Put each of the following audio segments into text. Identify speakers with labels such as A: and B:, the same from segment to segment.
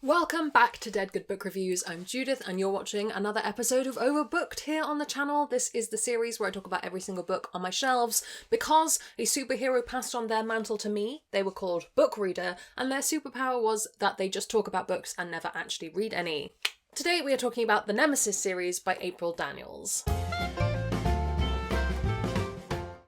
A: Welcome back to Dead Good Book Reviews. I'm Judith and you're watching another episode of Overbooked here on the channel. This is the series where I talk about every single book on my shelves. Because a superhero passed on their mantle to me, they were called Book Reader, and their superpower was that they just talk about books and never actually read any. Today we are talking about the Nemesis Series by April Daniels.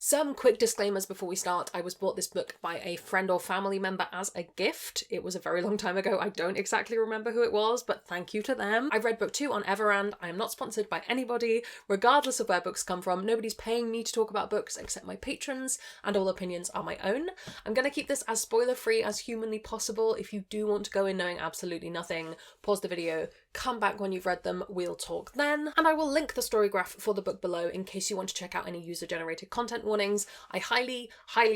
A: Some quick disclaimers before we start. I was bought this book by a friend or family member as a gift. It was a very long time ago. I don't exactly remember who it was, but thank you to them. I've read book 2 on Everand. I am not sponsored by anybody, regardless of where books come from. Nobody's paying me to talk about books except my patrons, and all opinions are my own. I'm going to keep this as spoiler-free as humanly possible. If you do want to go in knowing absolutely nothing, pause the video, come back when you've read them, we'll talk then. And I will link the story graph for the book below in case you want to check out any user-generated content warnings. I highly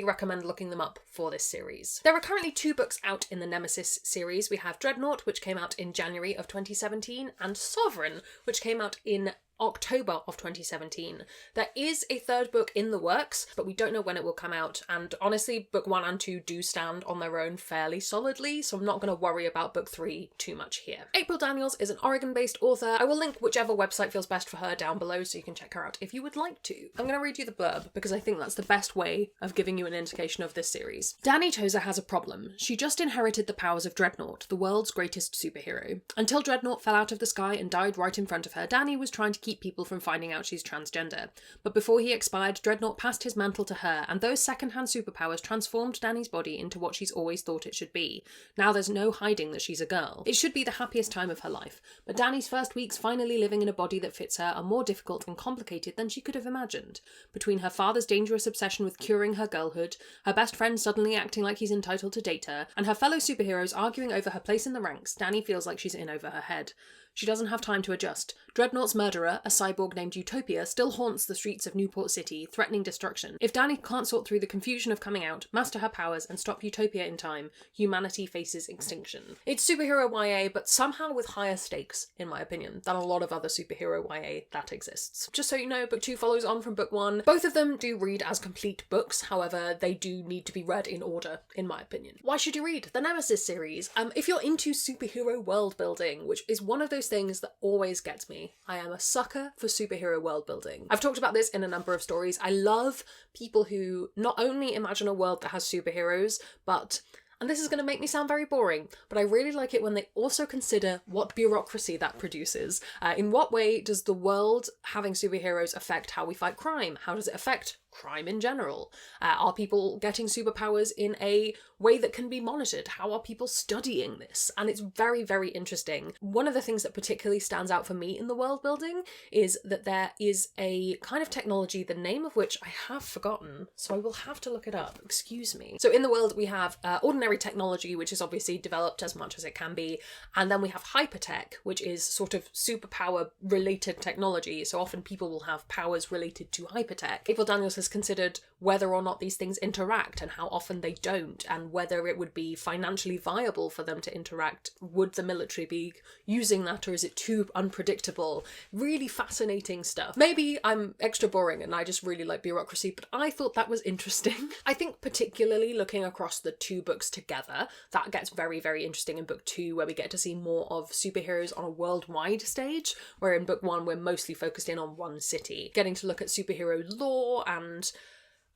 A: recommend looking them up for this series. There are currently 2 books out in the Nemesis series. We have Dreadnought, which came out in January of 2017, and Sovereign, which came out in October of 2017. There is a 3rd book in the works, but we don't know when it will come out, and honestly, book 1 and 2 do stand on their own fairly solidly, so I'm not going to worry about book 3 too much here. April Daniels is an Oregon-based author. I will link whichever website feels best for her down below so you can check her out if you would like to. I'm going to read you the blurb because I think that's the best way of giving you an indication of this series. Dani Tozer has a problem. She just inherited the powers of Dreadnought, the world's greatest superhero. Until Dreadnought fell out of the sky and died right in front of her, Dani was trying to keep people from finding out she's transgender. But before he expired, Dreadnought passed his mantle to her, and those second-hand superpowers transformed Dani's body into what she's always thought it should be. Now there's no hiding that she's a girl. It should be the happiest time of her life, but Dani's first weeks finally living in a body that fits her are more difficult and complicated than she could have imagined. Between her father's dangerous obsession with curing her girlhood, her best friend suddenly acting like he's entitled to date her, and her fellow superheroes arguing over her place in the ranks, Dani feels like she's in over her head. She doesn't have time to adjust. Dreadnought's murderer, a cyborg named Utopia, still haunts the streets of Newport City, threatening destruction. If Dani can't sort through the confusion of coming out, master her powers, and stop Utopia in time, humanity faces extinction. It's superhero YA, but somehow with higher stakes, in my opinion, than a lot of other superhero YA that exists. Just so you know, book 2 follows on from book 1. Both of them do read as complete books, however, they do need to be read in order, in my opinion. Why should you read the Nemesis series? If you're into superhero world building, which is one of those things that always gets me. I am a sucker for superhero world building. I've talked about this in a number of stories. I love people who not only imagine a world that has superheroes, but, and this is going to make me sound very boring, but I really like it when they also consider what bureaucracy that produces. In what way does the world having superheroes affect how we fight crime? How does it affect crime in general? Are people getting superpowers in a way that can be monitored? How are people studying this? And it's very interesting. One of the things that particularly stands out for me in the world building is that there is a kind of technology, the name of which I have forgotten, so I will have to look it up, excuse me. So in the world we have ordinary technology, which is obviously developed as much as it can be, and then we have hypertech, which is sort of superpower related technology, so often people will have powers related to hypertech. April Daniels has considered whether or not these things interact and how often they don't, and whether it would be financially viable for them to interact. Would the military be using that, or is it too unpredictable? Really fascinating stuff. Maybe I'm extra boring and I just really like bureaucracy, but I thought that was interesting. I think particularly looking across the 2 books together, that gets very interesting in book 2, where we get to see more of superheroes on a worldwide stage, where in book 1 we're mostly focused in on one city. Getting to look at superhero lore, and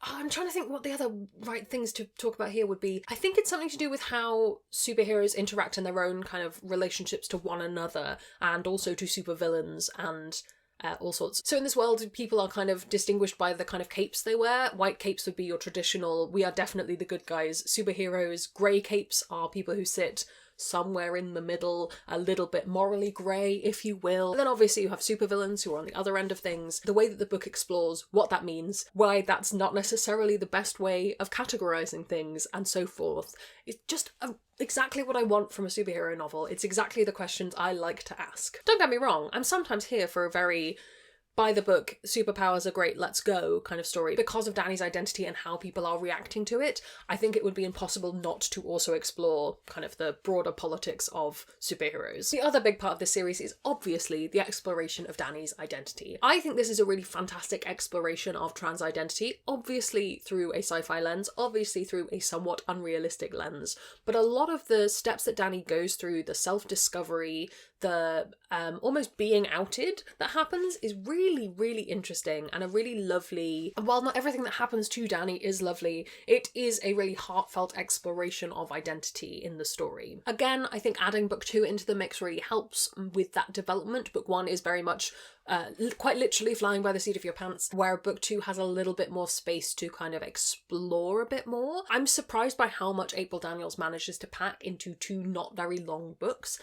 A: I'm trying to think what the other right things to talk about here would be. I think it's something to do with how superheroes interact in their own kind of relationships to one another, and also to supervillains and all sorts. So in this world, people are kind of distinguished by the kind of capes they wear. White capes would be your traditional, we are definitely the good guys, superheroes. Grey capes are people who sit somewhere in the middle, a little bit morally grey, if you will. And then obviously you have supervillains who are on the other end of things. The way that the book explores what that means, why that's not necessarily the best way of categorising things, and so forth. It's just exactly what I want from a superhero novel. It's exactly the questions I like to ask. Don't get me wrong, I'm sometimes here for a very by the book, superpowers are great, let's go kind of story. Because of Danny's identity and how people are reacting to it, I think it would be impossible not to also explore kind of the broader politics of superheroes. The other big part of this series is obviously the exploration of Danny's identity. I think this is a really fantastic exploration of trans identity, obviously through a sci-fi lens, obviously through a somewhat unrealistic lens, but a lot of the steps that Danny goes through, the self-discovery, the almost being outed that happens is really, really interesting and a really lovely, and while not everything that happens to Danny is lovely, it is a really heartfelt exploration of identity in the story. Again, I think adding book 2 into the mix really helps with that development. Book 1 is very much quite literally flying by the seat of your pants, where book 2 has a little bit more space to kind of explore a bit more. I'm surprised by how much April Daniels manages to pack into 2 not very long books.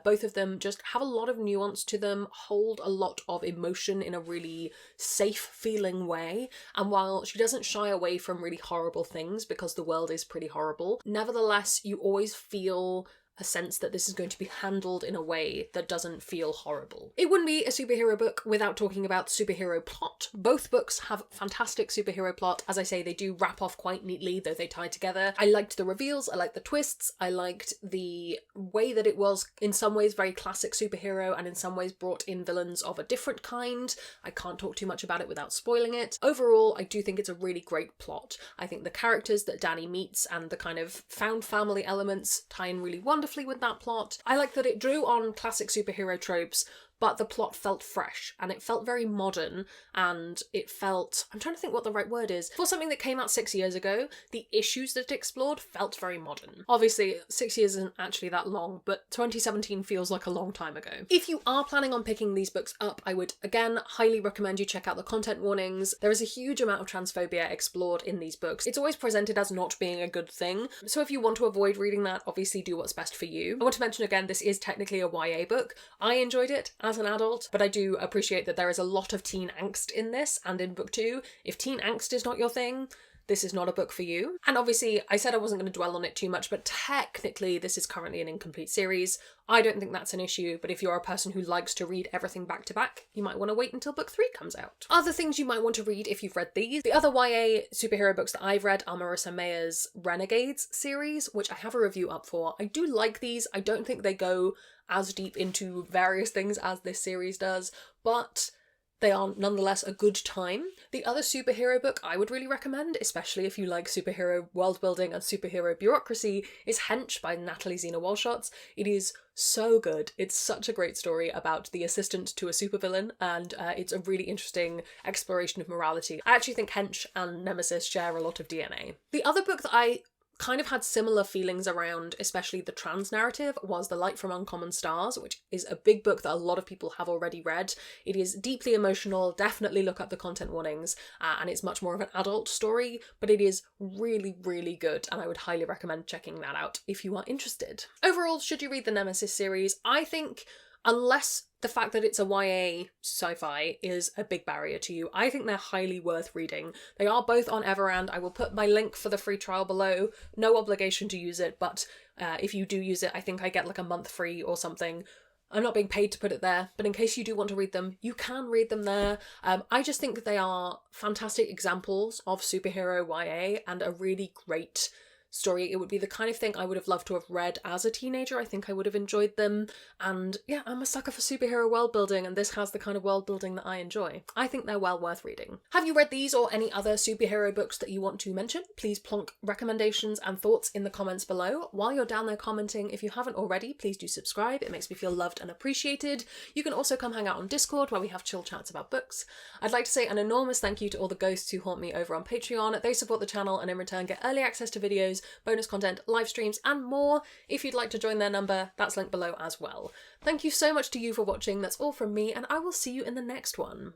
A: Both of them just have a lot of nuance to them, hold a lot of emotion in a really safe feeling way, and while she doesn't shy away from really horrible things because the world is pretty horrible, nevertheless you always feel a sense that this is going to be handled in a way that doesn't feel horrible. It wouldn't be a superhero book without talking about superhero plot. Both books have fantastic superhero plot. As I say, they do wrap off quite neatly, though they tie together. I liked the reveals, I liked the twists, I liked the way that it was in some ways very classic superhero and in some ways brought in villains of a different kind. I can't talk too much about it without spoiling it. Overall, I do think it's a really great plot. I think the characters that Danny meets and the kind of found family elements tie in really wonderfully with that plot. I like that it drew on classic superhero tropes, but the plot felt fresh and it felt very modern, and it felt, I'm trying to think what the right word is, for something that came out 6 years ago, the issues that it explored felt very modern. Obviously 6 years isn't actually that long, but 2017 feels like a long time ago. If you are planning on picking these books up, I would again highly recommend you check out the content warnings. There is a huge amount of transphobia explored in these books. It's always presented as not being a good thing, so if you want to avoid reading that, obviously do what's best for you. I want to mention again, this is technically a YA book. I enjoyed it as an adult, but I do appreciate that there is a lot of teen angst in this and in book 2. If teen angst is not your thing, this is not a book for you. And obviously, I said I wasn't going to dwell on it too much, but technically this is currently an incomplete series. I don't think that's an issue, but if you're a person who likes to read everything back to back, you might want to wait until book 3 comes out. Other things you might want to read if you've read these. The other YA superhero books that I've read are Marissa Mayer's Renegades series, which I have a review up for. I do like these. I don't think they go as deep into various things as this series does, but they are nonetheless a good time. The other superhero book I would really recommend, especially if you like superhero world building and superhero bureaucracy, is Hench by Natalie Zena Walshotz. It is so good. It's such a great story about the assistant to a supervillain, and it's a really interesting exploration of morality. I actually think Hench and Nemesis share a lot of DNA. The other book that I kind of had similar feelings around, especially the trans narrative, was The Light from Uncommon Stars, which is a big book that a lot of people have already read. It is deeply emotional, definitely look up the content warnings, and it's much more of an adult story, but it is really, really good, and I would highly recommend checking that out if you are interested. Overall, should you read the Nemesis series? I think, unless the fact that it's a YA sci-fi is a big barrier to you, I think they're highly worth reading. They are both on Everand. I will put my link for the free trial below. No obligation to use it, but if you do use it, I think I get like a month free or something. I'm not being paid to put it there, but in case you do want to read them, you can read them there. I just think they are fantastic examples of superhero YA and a really great story. It would be the kind of thing I would have loved to have read as a teenager. I think I would have enjoyed them. And yeah, I'm a sucker for superhero world building, and this has the kind of world building that I enjoy. I think they're well worth reading. Have you read these or any other superhero books that you want to mention? Please plonk recommendations and thoughts in the comments below. While you're down there commenting, if you haven't already, please do subscribe. It makes me feel loved and appreciated. You can also come hang out on Discord where we have chill chats about books. I'd like to say an enormous thank you to all the ghosts who haunt me over on Patreon. They support the channel and in return get early access to videos, bonus content, live streams, and more. If you'd like to join their number, that's linked below as well. Thank you so much to you for watching. That's all from me, and I will see you in the next one.